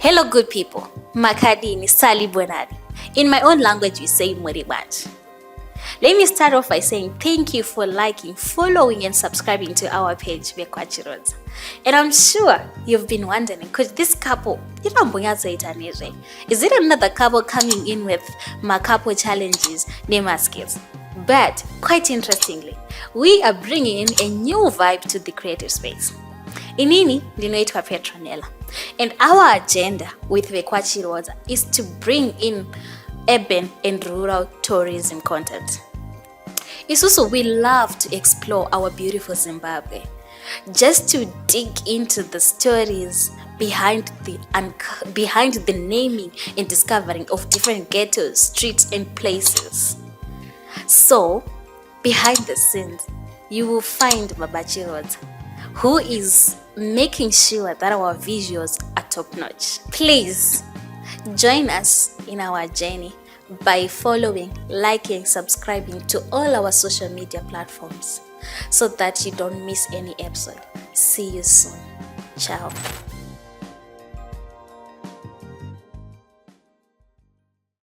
Hello good people, Makadi ni Sali Bonari. In my own language we say Moribat. Let me start off by saying thank you for liking, following and subscribing to our page VeKwaChiroodza. And I'm sure you've been wondering, could this couple, is it another couple coming in with couple challenges, name skills? But quite interestingly, we are bringing in a new vibe to the creative space. Inini linoitwa Petronella, and our agenda with VeKwaChiroodza is to bring in urban and rural tourism content. It's also we love to explore our beautiful Zimbabwe, just to dig into the stories behind the naming and discovering of different ghettos, streets and places. So behind the scenes you will find Baba Chiroodza, who is making sure that our visuals are top notch. Please join us in our journey by following, liking, subscribing to all our social media platforms so that you don't miss any episode. See you soon. Ciao.